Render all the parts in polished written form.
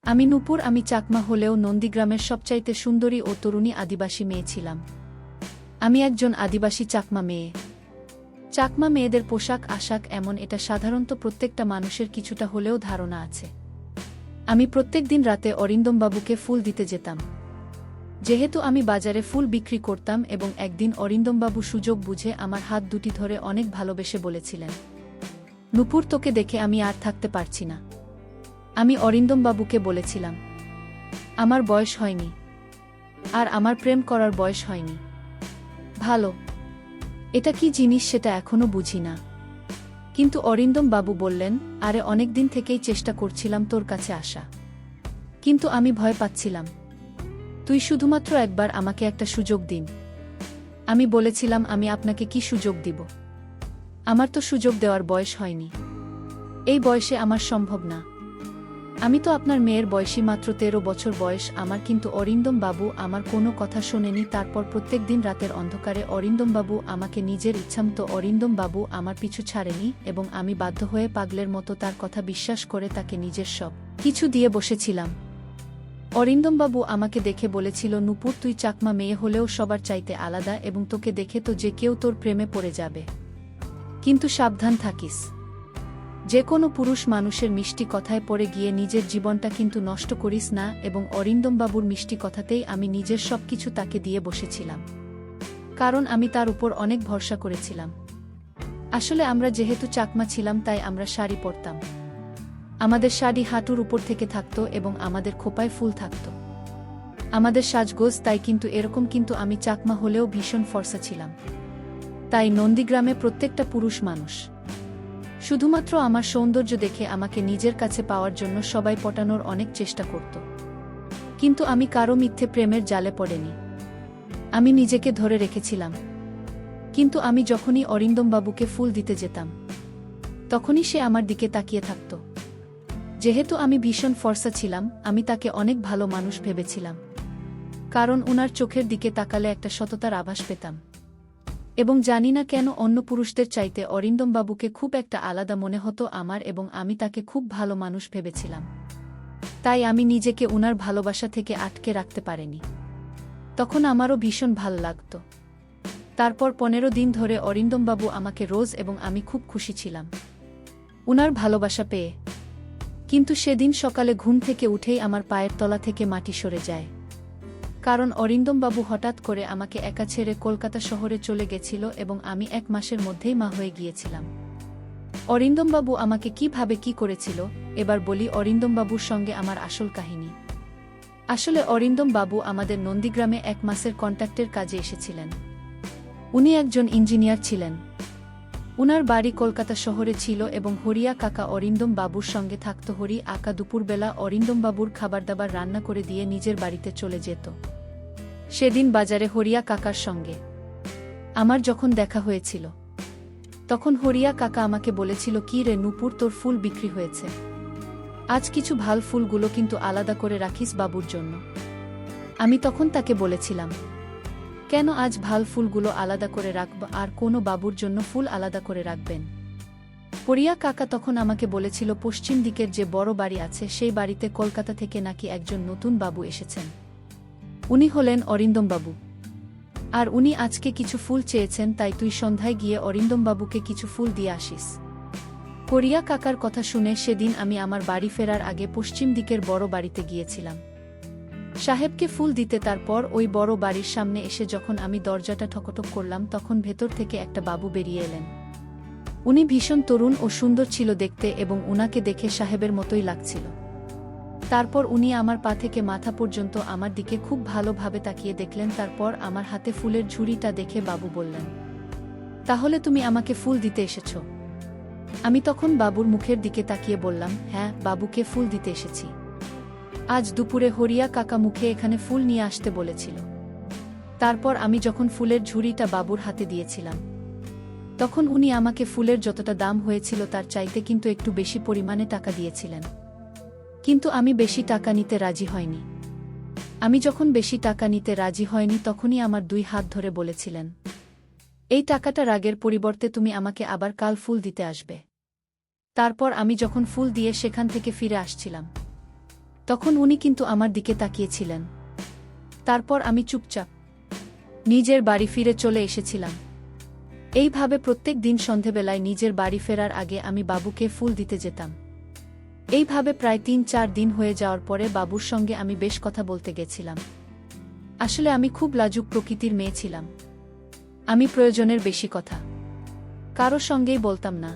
আমি নূপুর। আমি চাকমা হলেও নন্দীগ্রামের সবচাইতে সুন্দরী ও তরুণী আদিবাসী মেয়ে ছিলাম। আমি একজন আদিবাসী চাকমা মেয়ে। চাকমা মেয়েদের পোশাক আশাক এমন, এটা সাধারণত প্রত্যেকটা মানুষের কিছুটা হলেও ধারণা আছে। আমি প্রত্যেক দিন রাতে অরিন্দমবাবুকে ফুল দিতে যেতাম। যেহেতু আমি বাজারে ফুল বিক্রি করতাম, এবং একদিন অরিন্দমবাবু সুযোগ বুঝে আমার হাত দুটি ধরে অনেক ভালোবেসে বলেছিলেন, নূপুর, তোকে দেখে আমি আর থাকতে পারছি না। আমি অরিন্দমবাবুকে বলেছিলাম, আমার বয়স হয়নি, আর আমার প্রেম করার বয়স হয়নি। ভালো, এটা কি জিনিস সেটা এখনো বুঝি না। কিন্তু অরিন্দমবাবু বললেন, আরে অনেকদিন থেকেই চেষ্টা করছিলাম তোর কাছে আসা, কিন্তু আমি ভয় পাচ্ছিলাম। তুই শুধুমাত্র একবার আমাকে একটা সুযোগ দিন। আমি বলেছিলাম, আমি আপনাকে কি সুযোগ দিব? আমার তো সুযোগ দেওয়ার বয়স হয়নি। এই বয়সে আমার সম্ভব না। আমি তো আপনার মেয়ের বয়সী, মাত্র 13 বছর বয়স আমার। কিন্তু অরিন্দমবাবু আমার কোনো কথা শোনেনি। তারপর প্রত্যেক দিন রাতের অন্ধকারে অরিন্দমবাবু আমাকে নিজের ইচ্ছামতো, অরিন্দমবাবু আমার পিছু ছাড়েনি, এবং আমি বাধ্য হয়ে পাগলের মতো তার কথা বিশ্বাস করে তাকে নিজের সব কিছু দিয়ে বসেছিলাম। অরিন্দমবাবু আমাকে দেখে বলেছিল, নূপুর, তুই চাকমা মেয়ে হলেও সবার চাইতে আলাদা, এবং তোকে দেখে তো যে কেউ তোর প্রেমে পড়ে যাবে। কিন্তু সাবধান থাকিস। যে কোনো পুরুষ মানুষের মিষ্টি কথায় পড়ে গিয়ে নিজের জীবনটা কিন্তু নষ্ট করিস না। এবং অরিন্দমবাবুর মিষ্টি কথাতেই আমি নিজের সবকিছু তাকে দিয়ে বসেছিলাম, কারণ আমি তার উপর অনেক ভরসা করেছিলাম। আসলে আমরা যেহেতু চাকমা ছিলাম, তাই আমরা শাড়ি পরতাম। আমাদের শাড়ি হাঁটুর উপর থেকে থাকত, এবং আমাদের খোপায় ফুল থাকত। আমাদের সাজগোজ তাই কিন্তু এরকম। কিন্তু আমি চাকমা হলেও ভীষণ ফর্সা ছিলাম। তাই নন্দীগ্রামে প্রত্যেকটা পুরুষ মানুষ শুধুমাত্র আমার সৌন্দর্য দেখে আমাকে নিজের কাছে পাওয়ার জন্য সবাই পটানোর অনেক চেষ্টা করত। কিন্তু আমি কারো মিথ্যে প্রেমের জালে পড়েনি। আমি নিজেকে ধরে রেখেছিলাম। কিন্তু আমি যখনই অরিন্দমবাবুকে ফুল দিতে যেতাম, তখনই সে আমার দিকে তাকিয়ে থাকত। যেহেতু আমি ভীষণ ফর্সা ছিলাম, আমি তাকে অনেক ভালো মানুষ ভেবেছিলাম, কারণ উনার চোখের দিকে তাকালে একটা সততার আভাস পেতাম। এবং জানি না কেন অন্য পুরুষদের চাইতে অরিন্দমবাবুকে খুব একটা আলাদা মনে হতো আমার, এবং আমি তাকে খুব ভালো মানুষ ভেবেছিলাম। তাই আমি নিজেকে উনার ভালোবাসা থেকে আটকে রাখতে পারিনি। তখন আমারও ভীষণ ভাল লাগত। তারপর 15 দিন ধরে অরিন্দমবাবু আমাকে রোজ, এবং আমি খুব খুশি ছিলাম উনার ভালোবাসা পেয়ে। কিন্তু সেদিন সকালে ঘুম থেকে উঠেই আমার পায়ের তলা থেকে মাটি সরে যায়, কারণ অরিন্দমবাবু হঠাৎ করে আমাকে একা ছেড়ে কলকাতা শহরে চলে গেছিল, এবং আমি 1 মাসের মধ্যেই মা হয়ে গিয়েছিলাম। অরিন্দমবাবু আমাকে কিভাবে কি করেছিল, এবার বলি অরিন্দমবাবুর সঙ্গে আমার আসল কাহিনী। আসলে অরিন্দমবাবু আমাদের নন্দীগ্রামে 1 মাসের কন্ট্রাক্টের কাজে এসেছিলেন। উনি একজন ইঞ্জিনিয়ার ছিলেন। উনার বাড়ি কলকাতা শহরে ছিল, এবং হরিয়া কাকা অরিন্দমবাবুর সঙ্গে থাকত। হরি আকা দুপুরবেলা অরিন্দমবাবুর খাবারদাবার রান্না করে দিয়ে নিজের বাড়িতে চলে যেত। সেদিন বাজারে হরিয়া কাকার সঙ্গে আমার যখন দেখা হয়েছিল, তখন হরিয়া কাকা আমাকে বলেছিল, কি রে নূপুর, তোর ফুল বিক্রি হয়েছে। আজ কিছু ভাল ফুলগুলো কিন্তু আলাদা করে রাখিস বাবুর জন্য। আমি তখন তাকে বলেছিলাম, কেন আজ ভাল ফুলগুলো আলাদা করে রাখব, আর কোনো বাবুর জন্য ফুল আলাদা করে রাখবেন? হরিয়া কাকা তখন আমাকে বলেছিল, পশ্চিম দিকের যে বড় বাড়ি আছে, সেই বাড়িতে কলকাতা থেকে নাকি একজন নতুন বাবু এসেছেন। উনি হলেন অরিন্দমবাবু, আর উনি আজকে কিছু ফুল চেয়েছেন। তাই তুই সন্ধ্যায় গিয়ে অরিন্দমবাবুকে কিছু ফুল দিয়ে আসিস। হরিয়া কাকার কথা শুনে সেদিন আমি আমার বাড়ি ফেরার আগে পশ্চিম দিকের বড় বাড়িতে গিয়েছিলাম সাহেবকে ফুল দিতে। তারপর ওই বড় বাড়ির সামনে এসে যখন আমি দরজাটা ঠকঠক করলাম, তখন ভেতর থেকে একটা বাবু বেরিয়ে এলেন। উনি ভীষণ তরুণ ও সুন্দর ছিল দেখতে, এবং উনাকে দেখে সাহেবের মতোই লাগছিল। তারপর উনি আমার পা থেকে মাথা পর্যন্ত আমার দিকে খুব ভালোভাবে তাকিয়ে দেখলেন। তারপর আমার হাতে ফুলের ঝুড়িটা দেখে বাবু বললেন, তাহলে তুমি আমাকে ফুল দিতে এসেছ? আমি তখন বাবুর মুখের দিকে তাকিয়ে বললাম, হ্যাঁ, বাবুকে ফুল দিতে এসেছি। আজ দুপুরে হরিয়া কাকা মুখে এখানে ফুল নিয়ে আসতে বলেছিল। তারপর আমি যখন ফুলের ঝুড়িটা বাবুর হাতে দিয়েছিলাম, তখন উনি আমাকে ফুলের যতটা দাম হয়েছিল তার চাইতে কিন্তু একটু বেশি পরিমাণে টাকা দিয়েছিলেন। কিন্তু আমি বেশি টাকা নিতে রাজি হয়নি। আমি যখন বেশি টাকা নিতে রাজি হয়নি, তখনই আমার 2 হাত ধরে বলেছিলেন, এই টাকাটা রাগের পরিবর্তে তুমি আমাকে আবার কাল ফুল দিতে আসবে। তারপর আমি যখন ফুল দিয়ে সেখান থেকে ফিরে আসছিলাম, তখন উনি কিন্তু আমার দিকে তাকিয়েছিলেন। তারপর আমি চুপচাপ নিজের বাড়ি ফিরে চলে এসেছিলাম। এইভাবে প্রত্যেক দিন সন্ধেবেলায় নিজের বাড়ি ফেরার আগে আমি বাবুকে ফুল দিতে যেতাম। এইভাবে প্রায় ৩-৪ দিন হয়ে যাওয়ার পরে বাবুর সঙ্গে আমি বেশ কথা বলতে গেছিলাম। আসলে আমি খুব লাজুক প্রকৃতির মেয়ে ছিলাম। আমি প্রয়োজনের বেশি কথা কারো সঙ্গেই বলতাম না।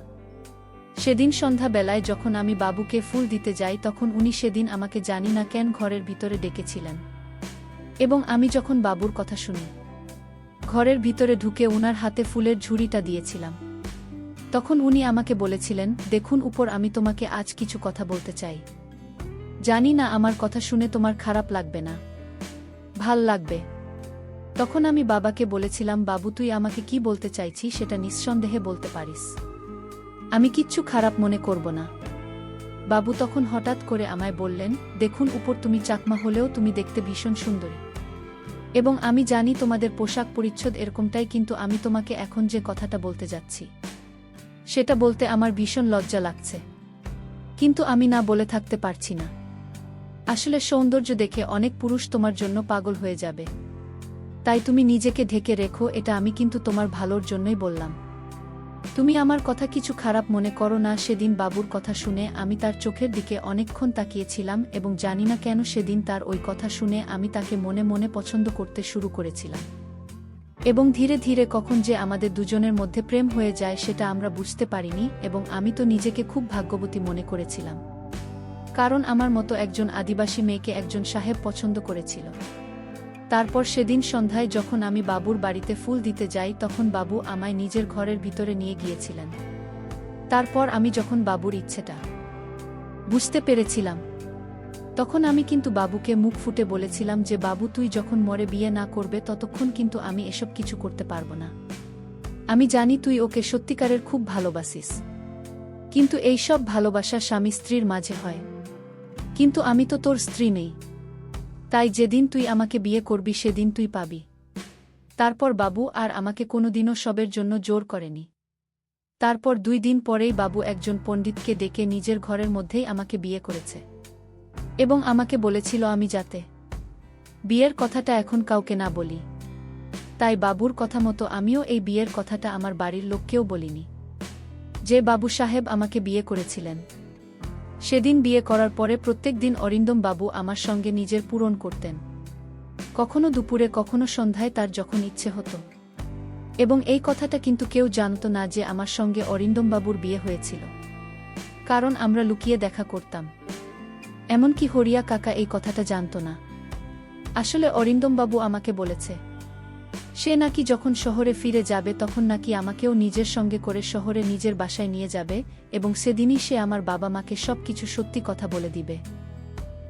সেদিন সন্ধ্যাবেলায় যখন আমি বাবুকে ফুল দিতে যাই তখন উনি সেদিন আমাকে জানি না কেন ঘরের ভিতরে ডেকেছিলেন। এবং আমি যখন বাবুর কথা শুনি ঘরের ভিতরে ঢুকে উনার হাতে ফুলের ঝুড়িটা দিয়েছিলাম, তখন উনি আমাকে বলেছিলেন, দেখুন উপর, আমি তোমাকে আজ কিছু কথা বলতে চাই। জানি না আমার কথা শুনে তোমার খারাপ লাগবে না, ভাল লাগবে। তখন আমি বাবাকে বলেছিলাম, বাবু তুই আমাকে কি বলতে চাইছিস সেটা নিঃসন্দেহে বলতে পারিস, আমি কিচ্ছু খারাপ মনে করব না। বাবু তখন হঠাৎ করে আমায় বললেন, দেখুন উপর, তুমি চাকমা হলেও তুমি দেখতে ভীষণ সুন্দরী, এবং আমি জানি তোমাদের পোশাক পরিচ্ছদ এরকমটাই, কিন্তু আমি তোমাকে এখন যে কথাটা বলতে যাচ্ছি সেটা বলতে আমার ভীষণ লজ্জা লাগছে, কিন্তু আমি না বলে থাকতে পারছি না। আসলে সৌন্দর্য দেখে অনেক পুরুষ তোমার জন্য পাগল হয়ে যাবে, তাই তুমি নিজেকে ঢেকে রেখো, এটা আমি কিন্তু তোমার ভালোর জন্যই বললাম। তুমি আমার কথা কিছু খারাপ মনে করো না। সেদিন বাবুর কথা শুনে আমি তার চোখের দিকে অনেকক্ষণ তাকিয়েছিলাম এবং জানি না কেন সেদিন তার ওই কথা শুনে আমি তাকে মনে মনে পছন্দ করতে শুরু করেছিলাম। এবং ধীরে ধীরে কখন যে আমাদের দুজনের মধ্যে প্রেম হয়ে যায় সেটা আমরা বুঝতে পারিনি, এবং আমি তো নিজেকে খুব ভাগ্যবতী মনে করেছিলাম, কারণ আমার মতো একজন আদিবাসী মেয়েকে একজন সাহেব পছন্দ করেছিল। তারপর সেদিন সন্ধ্যায় যখন আমি বাবুর বাড়িতে ফুল দিতে যাই তখন বাবু আমায় নিজের ঘরের ভিতরে নিয়ে গিয়েছিলেন। তারপর আমি যখন বাবুর ইচ্ছেটা বুঝতে পেরেছিলাম তখন আমি কিন্তু বাবুকে মুখ ফুটে বলেছিলাম যে, বাবু তুই যখন মরে বিয়ে না করবে ততক্ষণ কিন্তু আমি এসব কিছু করতে পারবো না। আমি জানি তুই ওকে সত্যিকারের খুব ভালোবাসিস, কিন্তু এই সব ভালোবাসা স্বামী স্ত্রীর মাঝে হয়, কিন্তু আমি তো তোর স্ত্রী নেই, তাই যেদিন তুই আমাকে বিয়ে করবি সেদিন তুই পাবি। তারপর বাবু আর আমাকে কোনোদিনও সবের জন্য জোর করেনি। তারপর 2 দিন পরেই বাবু একজন পণ্ডিতকে ডেকে নিজের ঘরের মধ্যেই আমাকে বিয়ে করেছে, এবং আমাকে বলেছিল আমি যাতে বিয়ের কথাটা এখন কাউকে না বলি। তাই বাবুর কথা মতো আমিও এই বিয়ের কথাটা আমার বাড়ির লোককেও বলিনি। যে বাবু সাহেব আমাকে বিয়ে করেছিলেন সেদিন বিয়ে করার পরে প্রত্যেক দিন অরিন্দম বাবু আমার সঙ্গে নিজের পূরণ করতেন, কখনো দুপুরে কখনো সন্ধ্যায়, তার যখন ইচ্ছে হতো। এবং এই কথাটা কিন্তু কেউ জানত না যে আমার সঙ্গে অরিন্দম বাবুর বিয়ে হয়েছিল, কারণ আমরা লুকিয়ে দেখা করতাম। এমনকি হরিয়া কাকা এই কথাটা জানত না। আসলে অরিন্দম বাবু আমাকে বলেছে সে নাকি যখন শহরে ফিরে যাবে তখন নাকি আমাকেও নিজের সঙ্গে করে শহরে নিজের বাসায় নিয়ে যাবে, এবং সেদিনই সে আমার বাবা মাকে সব কিছু সত্যি কথা বলে দিবে।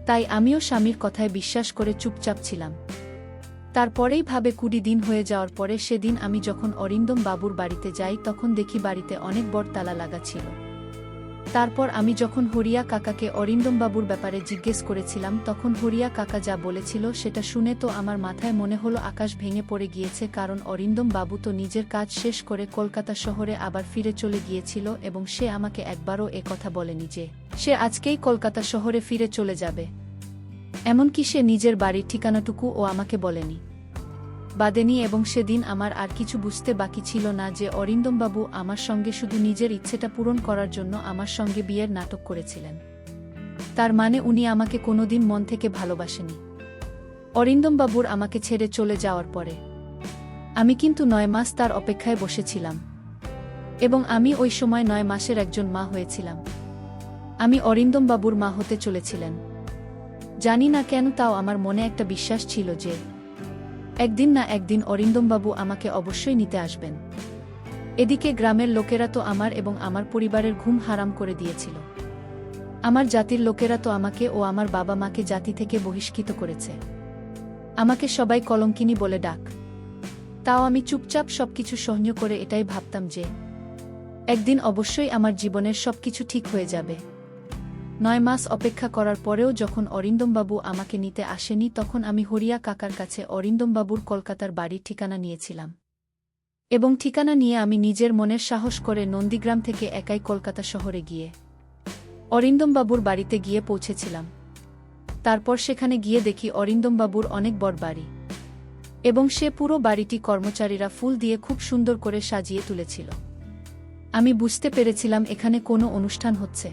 তাই আমিও স্বামীর কথায় বিশ্বাস করে চুপচাপ ছিলাম। তারপরেই ভাবে 20 দিন হয়ে যাওয়ার পরে সেদিন আমি যখন অরিন্দম বাবুর বাড়িতে যাই তখন দেখি বাড়িতে অনেক বড় তালা লাগা ছিল। তারপর আমি যখন হরিয়া কাকাকে অরিন্দম বাবুর ব্যাপারে জিজ্ঞেস করেছিলাম তখন হরিয়া কাকা যা বলেছিল সেটা শুনে তো আমার মাথায় মনে হলো আকাশ ভেঙে পড়ে গিয়েছে, কারণ অরিন্দম বাবু তো নিজের কাজ শেষ করে কলকাতা শহরে আবার ফিরে চলে গিয়েছিল, এবং সে আমাকে একবারও কথা বলেনি যে সে আজকেই কলকাতা শহরে ফিরে চলে যাবে। এমনকি সে নিজের বাড়ির ঠিকানাটুকু ও আমাকে বলেনি, বাদেনি। এবং সেদিন আমার আর কিছু বুঝতে বাকি ছিল না যে অরিন্দমবাবু আমার সঙ্গে শুধু নিজের ইচ্ছেটা পূরণ করার জন্য আমার সঙ্গে বিয়ের নাটক করেছিলেন। তার মানে উনি আমাকে কোনোদিন মন থেকে ভালোবাসেনি। অরিন্দমবাবুর আমাকে ছেড়ে চলে যাওয়ার পরে আমি কিন্তু 9 মাস তার অপেক্ষায় বসেছিলাম, এবং আমি ওই সময় 9 মাসের একজন মা হয়েছিলাম। আমি অরিন্দমবাবুর মা হতে চলেছিলেন। জানি না কেন, তাও আমার মনে একটা বিশ্বাস ছিল যে একদিন না একদিন অরিন্দমবাবু আমাকে অবশ্যই নিতে আসবেন। এদিকে গ্রামের লোকেরা তো আমার এবং আমার পরিবারের ঘুম হারাম করে দিয়েছিল। আমার জাতির লোকেরা তো আমাকে ও আমার বাবা মাকে জাতি থেকে বহিষ্কৃত করেছে। আমাকে সবাই কলঙ্কিনী বলে ডাক। তাও আমি চুপচাপ সবকিছু সহ্য করে এটাই ভাবতাম যে একদিন অবশ্যই আমার জীবনের সবকিছু ঠিক হয়ে যাবে। 9 মাস অপেক্ষা করার পরেও যখন অরিন্দমবাবু আমাকে নিতে আসেনি তখন আমি হরিয়া কাকার কাছে অরিন্দমবাবুর কলকাতার বাড়ির ঠিকানা নিয়েছিলাম, এবং ঠিকানা নিয়ে আমি নিজের মনের সাহস করে নন্দীগ্রাম থেকে একাই কলকাতা শহরে গিয়ে অরিন্দমবাবুর বাড়িতে গিয়ে পৌঁছেছিলাম। তারপর সেখানে গিয়ে দেখি অরিন্দমবাবুর অনেক বড় বাড়ি, এবং সে পুরো বাড়িটি কর্মচারীরা ফুল দিয়ে খুব সুন্দর করে সাজিয়ে তুলেছিল। আমি বুঝতে পেরেছিলাম এখানে কোনো অনুষ্ঠান হচ্ছে।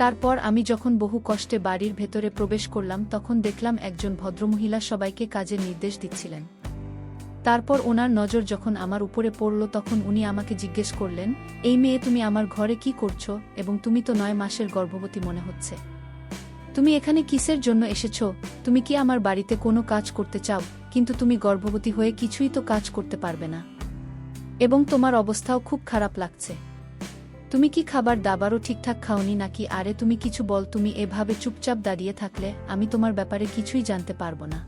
তারপর আমি যখন বহু কষ্টে বাড়ির ভেতরে প্রবেশ করলাম তখন দেখলাম একজন ভদ্রমহিলা সবাইকে কাজের নির্দেশ দিচ্ছিলেন। তারপর ওনার নজর যখন আমার উপরে পড়ল তখন উনি আমাকে জিজ্ঞেস করলেন, এই মেয়ে তুমি আমার ঘরে কি করছো, এবং তুমি তো 9 মাসের গর্ভবতী মনে হচ্ছে। তুমি এখানে কিসের জন্য এসেছ? তুমি কি আমার বাড়িতে কোনো কাজ করতে চাও? কিন্তু তুমি গর্ভবতী হয়ে কিছুই তো কাজ করতে পারবে না, এবং তোমার অবস্থাও খুব খারাপ লাগছে। তুমি কি খাবার দাবারও ঠিকঠাক খাওনি নাকি? আরে তুমি কিছু বল, তুমি এভাবে চুপচাপ দাঁড়িয়ে থাকলে আমি তোমার ব্যাপারে কিছুই জানতে পারবো না।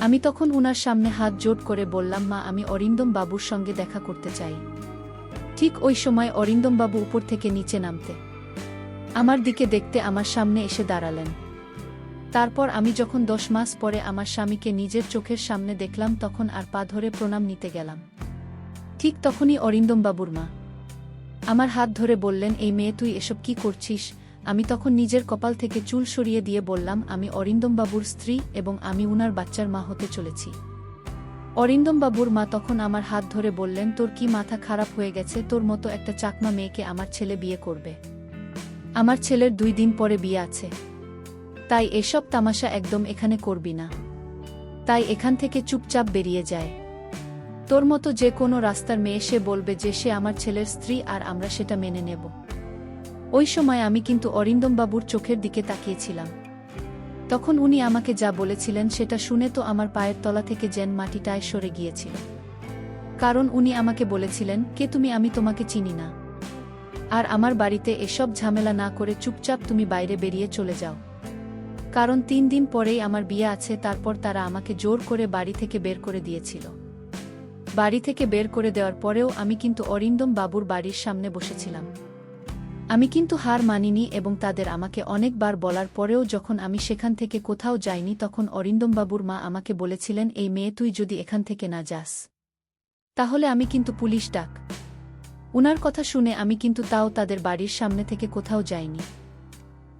আমি তখন উনার সামনে হাত জোড় করে বললাম, মা, আমি অরিন্দম বাবুর সঙ্গে দেখা করতে চাই। ঠিক ওই সময় অরিন্দম বাবু উপর থেকে নিচে নামতে আমার দিকে দেখতে আমার সামনে এসে দাঁড়ালেন। তারপর আমি যখন 10 মাস পরে আমার স্বামীকে নিজের চোখের সামনে দেখলাম তখন আর পা ধরে প্রণাম নিতে গেলাম। ঠিক তখনই অরিন্দম বাবুর মা আমার হাত ধরে বললেন, এই মেয়ে তুই এসব কি করছিস? আমি তখন নিজের কপাল থেকে চুল সরিয়ে দিয়ে বললাম, আমি অরিন্দম বাবুর স্ত্রী এবং আমি উনার বাচ্চার মা হতে চলেছি। অরিন্দম বাবুর মা তখন আমার হাত ধরে বললেন, তোর কি মাথা খারাপ হয়ে গেছে? তোর মতো একটা চাকমা মেয়েকে আমার ছেলে বিয়ে করবে? আমার ছেলের 2 দিন পরে বিয়ে আছে, তাই এসব তামাশা একদম এখানে করবি না। তাই এখান থেকে চুপচাপ বেরিয়ে যায়। তোর মতো যে কোনো রাস্তার মেয়ে সে বলবে যে সে আমার ছেলের স্ত্রী আর আমরা সেটা মেনে নেব। ওই সময় আমি কিন্তু অরিন্দম বাবুর চোখের দিকে তাকিয়েছিলাম। তখন উনি আমাকে যা বলেছিলেন সেটা শুনে তো আমার পায়ের তলা থেকে যেন মাটিটায় সরে গিয়েছিল। কারণ উনি আমাকে বলেছিলেন, কে তুমি? আমি তোমাকে চিনি না, আর আমার বাড়িতে এসব ঝামেলা না করে চুপচাপ তুমি বাইরে বেরিয়ে চলে যাও। কারণ 3 দিন পরেই আমার বিয়ে আছে। তারপর তারা আমাকে জোর করে বাড়ি থেকে বের করে দিয়েছিল। বাড়ি থেকে বের করে দেওয়ার পরেও আমি কিন্তু অরিন্দম বাবুর বাড়ির সামনে বসেছিলাম। আমি কিন্তু হার মানিনি এবং তাদের আমাকে অনেকবার বলার পরেও যখন আমি সেখান থেকে কোথাও যাইনি তখন অরিন্দম বাবুর মা আমাকে বলেছিলেন, এই মেয়ে তুই যদি এখান থেকে না যাস তাহলে আমি কিন্তু পুলিশ ডাক। উনার কথা শুনে আমি কিন্তু তাও তাদের বাড়ির সামনে থেকে কোথাও যাইনি।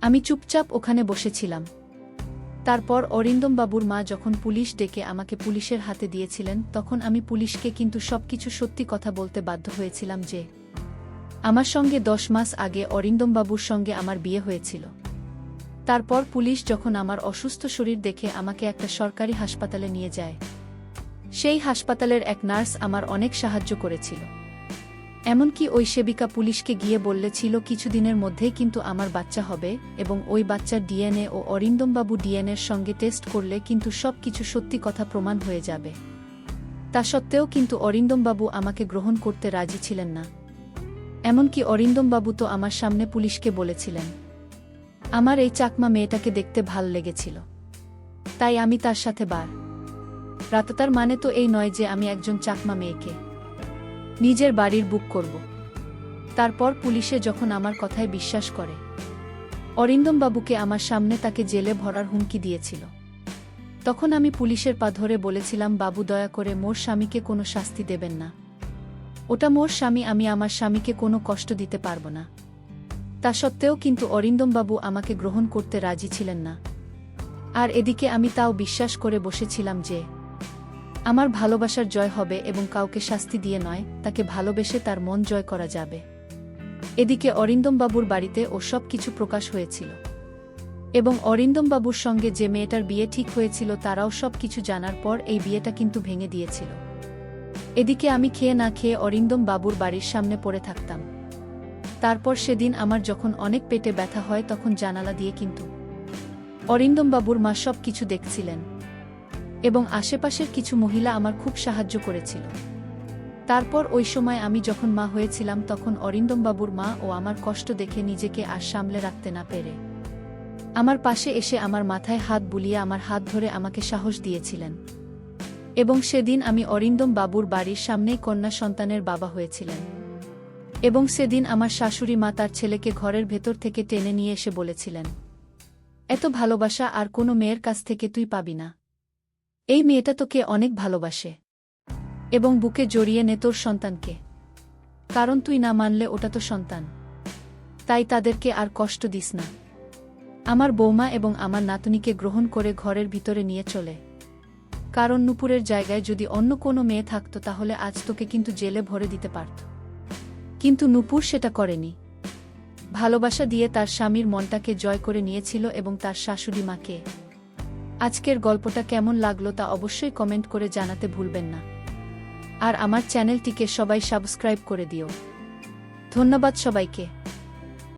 আমি চুপচাপ ওখানে বসেছিলাম। তারপর অরিন্দম বাবুর মা যখন পুলিশ ডেকে আমাকে পুলিশের হাতে দিয়েছিলেন তখন আমি পুলিশকে কিন্তু সবকিছু সত্যি কথা বলতে বাধ্য হয়েছিলাম যে আমার সঙ্গে 10 মাস আগে অরিন্দম বাবুর সঙ্গে আমার বিয়ে হয়েছিল। তারপর পুলিশ যখন আমার অসুস্থ শরীর দেখে আমাকে একটা সরকারি হাসপাতালে নিয়ে যায়, সেই হাসপাতালের এক নার্স আমার অনেক সাহায্য করেছিল। এমনকি ওই সেবিকা পুলিশকে গিয়ে বললেছিল কিছুদিনের মধ্যেই কিন্তু আমার বাচ্চা হবে এবং ওই বাচ্চার ডিএনএ ও অরিন্দমবাবু ডিএনএর সঙ্গে টেস্ট করলে কিন্তু সব কিছু সত্যি কথা প্রমাণ হয়ে যাবে। তা সত্ত্বেও কিন্তু অরিন্দমবাবু আমাকে গ্রহণ করতে রাজি ছিলেন না। এমনকি অরিন্দমবাবু তো আমার সামনে পুলিশকে বলেছিলেন আমার এই চাকমা মেয়েটাকে দেখতে ভাল লেগেছিল, তাই আমি তার সাথে রাত। তার মানে তো এই নয় যে আমি একজন চাকমা মেয়েকে নিজের বাড়ির বুক করব। তারপর পুলিশে যখন আমার কথায় বিশ্বাস করে অরিন্দম বাবুকে আমার সামনে তাকে জেলে ভরার হুমকি দিয়েছিল, তখন আমি পুলিশের পা ধরে বলেছিলাম, বাবু দয়া করে মোর স্বামীকে কোনো শাস্তি দেবেন না। ওটা মোর স্বামী, আমি আমার স্বামীকে কোনো কষ্ট দিতে পারব না। তা সত্ত্বেও কিন্তু অরিন্দম বাবু আমাকে গ্রহণ করতে রাজি ছিলেন না। আর এদিকে আমি তাও বিশ্বাস করে বসেছিলাম যে আমার ভালোবাসার জয় হবে এবং কাউকে শাস্তি দিয়ে নয়, তাকে ভালোবেসে তার মন জয় করা যাবে। এদিকে অরিন্দম বাবুর বাড়িতে ও সব কিছু প্রকাশ হয়েছিল এবং অরিন্দম বাবুর সঙ্গে যে মেয়েটার বিয়ে ঠিক হয়েছিল তারাও সব কিছু জানার পর এই বিয়েটা কিন্তু ভেঙে দিয়েছিল। এদিকে আমি খেয়ে না খেয়ে অরিন্দম বাবুর বাড়ির সামনে পড়ে থাকতাম। তারপর সেদিন আমার যখন অনেক পেটে ব্যথা হয় তখন জানালা দিয়ে কিন্তু অরিন্দম বাবুর মা সব কিছু দেখছিলেন এবং আশেপাশের কিছু মহিলা আমার খুব সাহায্য করেছিল। তারপর ওই সময় আমি যখন মা হয়েছিলাম তখন অরিন্দম বাবুর মা ও আমার কষ্ট দেখে নিজেকে আর সামলে রাখতে না পেরে আমার পাশে এসে আমার মাথায় হাত বুলিয়ে আমার হাত ধরে আমাকে সাহস দিয়েছিলেন এবং সেদিন আমি অরিন্দম বাবুর বাড়ির সামনেই কন্যা সন্তানের বাবা হয়েছিলেন। এবং সেদিন আমার শাশুড়ি মা তার ছেলেকে ঘরের ভেতর থেকে টেনে নিয়ে এসে বলেছিলেন, এত ভালোবাসা আর কোনো মেয়ের কাছ থেকে তুই পাবি না। এই মেয়েটা তোকে অনেক ভালোবাসে এবং বুকে জড়িয়ে নে তোর সন্তানকে, কারণ তুই না মানলে ওটা তো সন্তান, তাই তাদেরকে আর কষ্ট দিস না। আমার বৌমা এবং আমার নাতনিকে গ্রহণ করে ঘরের ভিতরে নিয়ে চলে। কারণ নূপুরের জায়গায় যদি অন্য কোনো মেয়ে থাকত তাহলে আজ তোকে কিন্তু জেলে ভরে দিতে পারত। কিন্তু নূপুর সেটা করেনি। ভালোবাসা দিয়ে তার স্বামীর মনটাকে জয় করে নিয়েছিল এবং তার শাশুড়ি মাকে। আজকের গল্পটা কেমন লাগলো তা অবশ্যই কমেন্ট করে জানাতে ভুলবেন না। আর আমার চ্যানেলটিকে সবাই সাবস্ক্রাইব করে দিও। ধন্যবাদ সবাইকে।